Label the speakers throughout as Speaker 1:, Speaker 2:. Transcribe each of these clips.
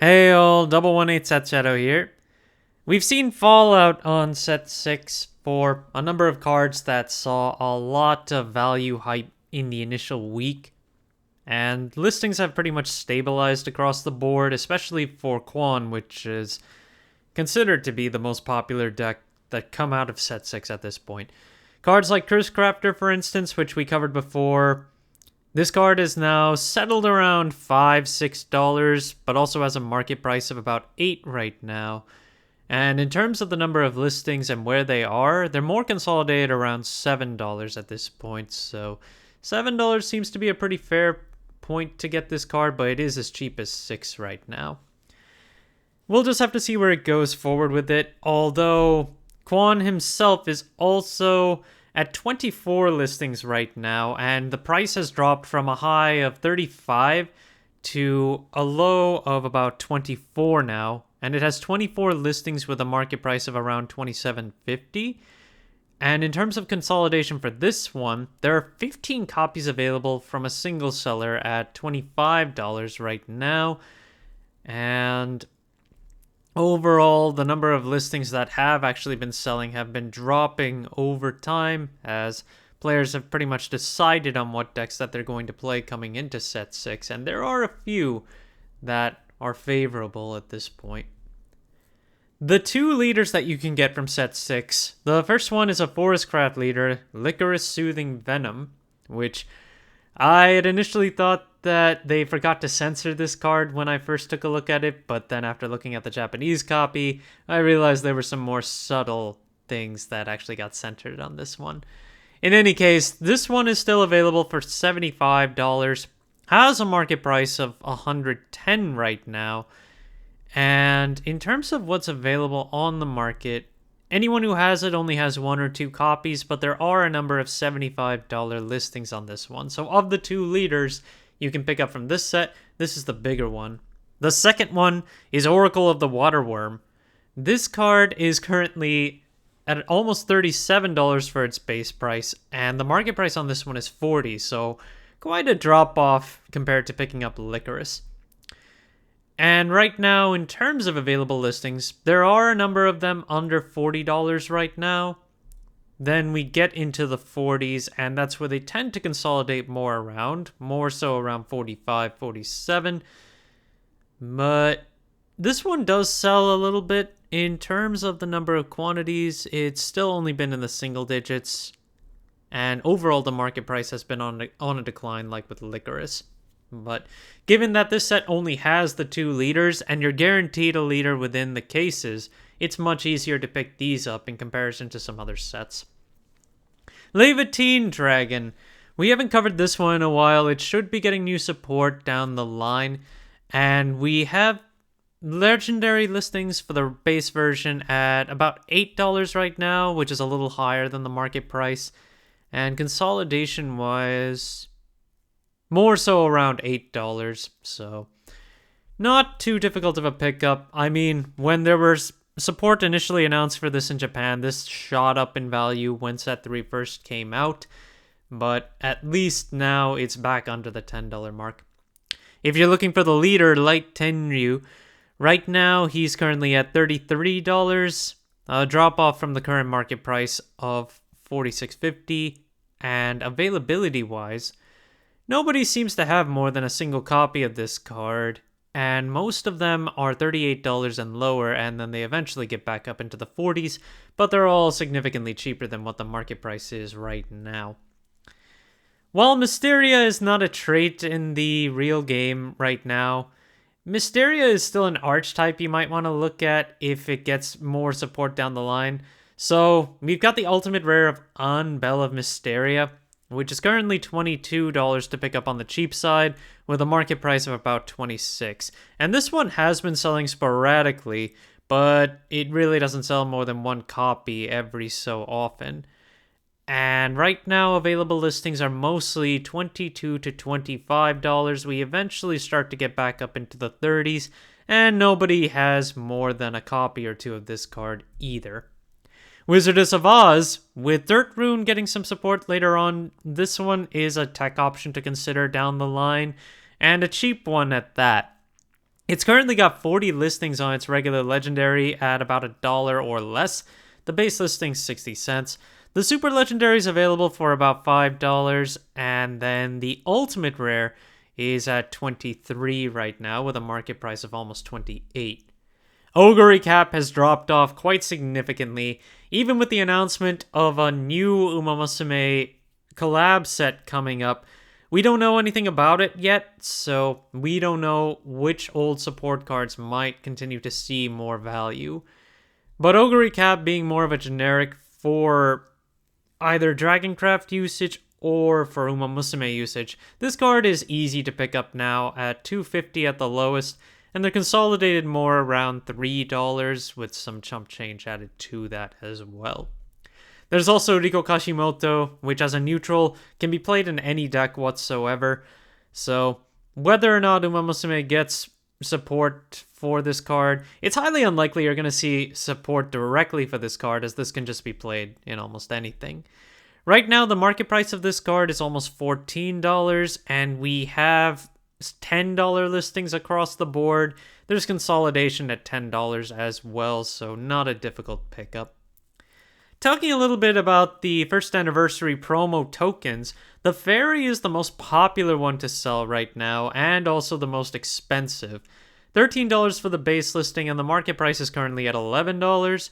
Speaker 1: Hey all, Double 18 Set Shadow here. We've seen Fallout on set 6 for a number of cards that saw a lot of value hype in the initial week, and listings have pretty much stabilized across the board, especially for Quan, which is considered to be the most popular deck that come out of set 6 at this point. Cards like Curse Crafter, for instance, which we covered before. This card is now settled around $5-6, but also has a market price of about $8 right now. And in terms of the number of listings and where they are, they're more consolidated around $7 at this point. So $7 seems to be a pretty fair point to get this card, but it is as cheap as $6 right now. We'll just have to see where it goes forward with it, although Quan himself is also at 24 listings right now, and the price has dropped from a high of 35 to a low of about 24 now, and it has 24 listings with a market price of around $27.50. And in terms of consolidation for this one, there are 15 copies available from a single seller at $25 right now, and overall, the number of listings that have actually been selling have been dropping over time as players have pretty much decided on what decks that they're going to play coming into set 6, and there are a few that are favorable at this point. The two leaders that you can get from set 6, the first one is a Forestcraft leader, Licorice Soothing Venom, which I had initially thought that they forgot to censor this card when I first took a look at it, but then after looking at the Japanese copy, I realized there were some more subtle things that actually got centered on this one. In any case, this one is still available for $75, has a market price of $110 right now, and in terms of what's available on the market, anyone who has it only has 1 or 2 copies, but there are a number of $75 listings on this one. So of the two leaders you can pick up from this set, this is the bigger one. The second one is Oracle of the Waterworm. This card is currently at almost $37 for its base price, and the market price on this one is $40, so quite a drop off compared to picking up Licorice. And right now, in terms of available listings, there are a number of them under $40 right now. Then we get into the 40s, and that's where they tend to consolidate more around, more so around 45, 47. But this one does sell a little bit. In terms of the number of quantities, it's still only been in the single digits, and overall the market price has been on a decline like with Licorice. But given that this set only has the two leaders, and you're guaranteed a leader within the cases, it's much easier to pick these up in comparison to some other sets. Levantine Dragon. We haven't covered this one in a while. It should be getting new support down the line, and we have legendary listings for the base version at about $8 right now, which is a little higher than the market price, and consolidation wise, more so around $8, so not too difficult of a pickup. I mean, when there was support initially announced for this in Japan, this shot up in value when set 3 first came out, but at least now it's back under the $10 mark. If you're looking for the leader, Light Tenryu, right now he's currently at $33, a drop off from the current market price of $46.50, and availability wise, nobody seems to have more than a single copy of this card, and most of them are $38 and lower, and then they eventually get back up into the 40s, but they're all significantly cheaper than what the market price is right now. While Mysteria is not a trait in the real game right now, Mysteria is still an archetype you might want to look at if it gets more support down the line. So we've got the ultimate rare of Bell of Mysteria, which is currently $22 to pick up on the cheap side, with a market price of about $26. And this one has been selling sporadically, but it really doesn't sell more than 1 copy every so often. And right now, available listings are mostly $22 to $25. We eventually start to get back up into the 30s, and nobody has more than a copy or 2 of this card either. Wizardess of Oz, with Dirt Rune getting some support later on, this one is a tech option to consider down the line, and a cheap one at that. It's currently got 40 listings on its regular legendary at about $1 or less. The base listing's 60 cents. The super legendary is available for about $5, and then the ultimate rare is at 23 right now with a market price of almost 28. Ogre Recap has dropped off quite significantly, even with the announcement of a new Umamusume collab set coming up. We don't know anything about it yet, so we don't know which old support cards might continue to see more value. But Ogre Recap being more of a generic for either Dragoncraft usage or for Umamusume usage, this card is easy to pick up now at $2.50 at the lowest, and they're consolidated more around $3 with some chump change added to that as well. There's also Riko Kashimoto, which as a neutral can be played in any deck whatsoever. So whether or not Umamusume gets support for this card, it's highly unlikely you're going to see support directly for this card, as this can just be played in almost anything. Right now, the market price of this card is almost $14, and we have $10 listings across the board. There's consolidation at $10 as well, so not a difficult pickup. Talking a little bit about the first anniversary promo tokens, the Fairy is the most popular one to sell right now, and also the most expensive. $13 for the base listing, and the market price is currently at $11.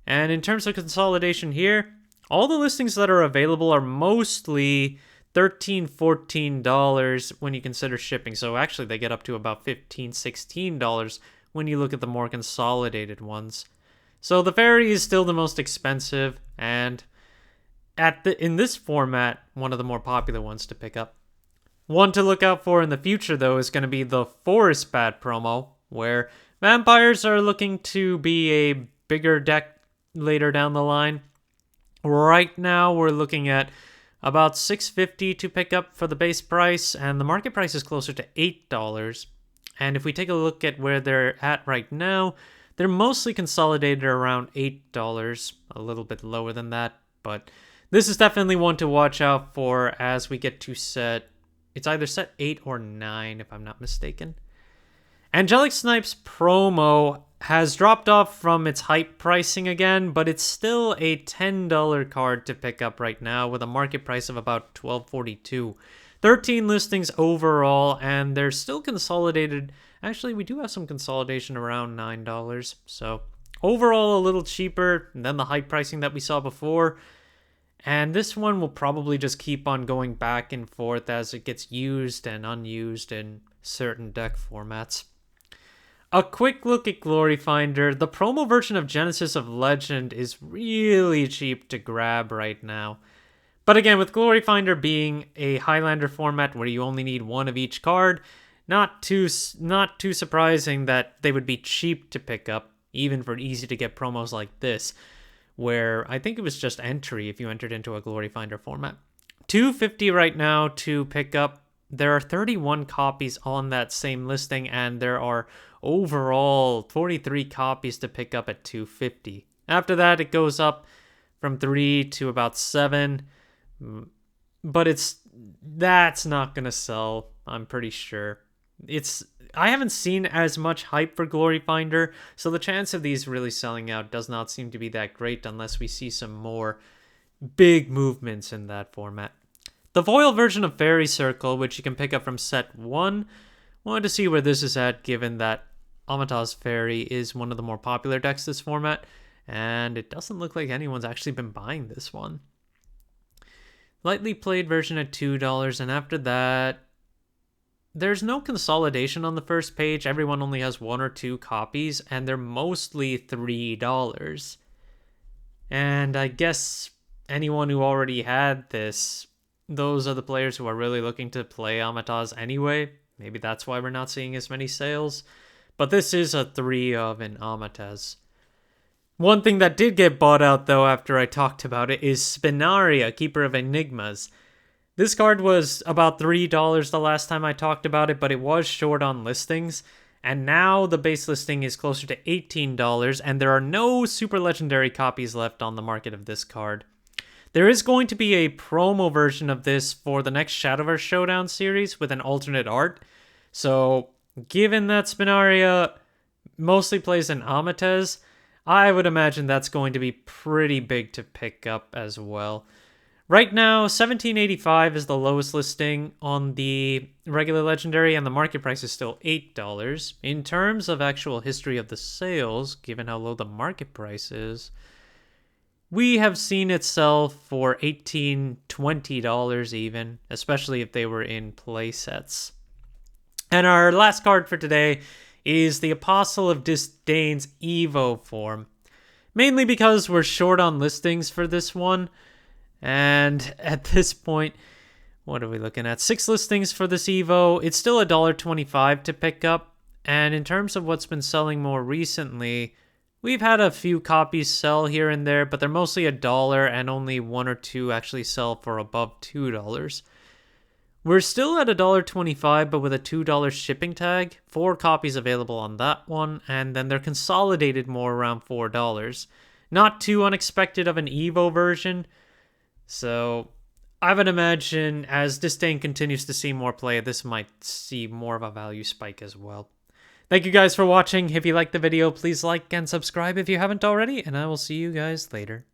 Speaker 1: And in terms of consolidation here, all the listings that are available are mostly $13, $14 when you consider shipping. So actually they get up to about $15, $16 when you look at the more consolidated ones. So the Fairy is still the most expensive, and in this format, one of the more popular ones to pick up. One to look out for in the future, though, is going to be the Forest Bat promo, where vampires are looking to be a bigger deck later down the line. Right now, we're looking at about $6.50 to pick up for the base price, and the market price is closer to $8. And if we take a look at where they're at right now, they're mostly consolidated around $8, a little bit lower than that, but this is definitely one to watch out for as we get to set, it's either set 8 or 9 if I'm not mistaken. Angelic Snipe's promo has dropped off from its hype pricing again, but it's still a $10 card to pick up right now with a market price of about $12.42. 13 listings overall, and they're still consolidated. Actually, we do have some consolidation around $9, so overall a little cheaper than the hype pricing that we saw before. And this one will probably just keep on going back and forth as it gets used and unused in certain deck formats. A quick look at Glory Finder. The promo version of Genesis of Legend is really cheap to grab right now. But again, with Glory Finder being a Highlander format where you only need one of each card, not too surprising that they would be cheap to pick up, even for easy to get promos like this, where I think it was just entry if you entered into a Glory Finder format. $2.50 right now to pick up. There are 31 copies on that same listing, and there are overall 43 copies to pick up at $2.50. After that, it goes up from 3 to about 7, but that's not gonna sell, I'm pretty sure. I haven't seen as much hype for Glory Finder, so the chance of these really selling out does not seem to be that great unless we see some more big movements in that format. The foil version of Fairy Circle, which you can pick up from set 1, wanted to see where this is at, given that Amata's Fairy is one of the more popular decks this format, and it doesn't look like anyone's actually been buying this one. Lightly played version at $2, and after that, there's no consolidation on the first page. Everyone only has 1 or 2 copies, and they're mostly $3. And I guess anyone who already had this, those are the players who are really looking to play Amata's anyway. Maybe that's why we're not seeing as many sales. But this is a 3 of an Amata's. One thing that did get bought out, though, after I talked about it, is Spinaria, Keeper of Enigmas. This card was about $3 the last time I talked about it, but it was short on listings. And now the base listing is closer to $18, and there are no super legendary copies left on the market of this card. There is going to be a promo version of this for the next Shadowverse Showdown series with an alternate art. So Given that Spinaria mostly plays in Amatez, I would imagine that's going to be pretty big to pick up as well. Right now, 1785 is the lowest listing on the regular legendary, and the market price is still $8. In terms of actual history of the sales, given how low the market price is, we have seen it sell for $18, $20 even, especially if they were in play sets. And our last card for today is the Apostle of Disdain's Evo form. Mainly because we're short on listings for this one. And at this point, what are we looking at? 6 listings for this Evo. It's still $1.25 to pick up. And in terms of what's been selling more recently, we've had a few copies sell here and there, but they're mostly $1 and only 1 or 2 actually sell for above $2. We're still at $1.25, but with a $2 shipping tag. 4 copies available on that one, and then they're consolidated more around $4. Not too unexpected of an Evo version. So I would imagine as Disdain continues to see more play, this might see more of a value spike as well. Thank you guys for watching. If you liked the video, please like and subscribe if you haven't already, and I will see you guys later.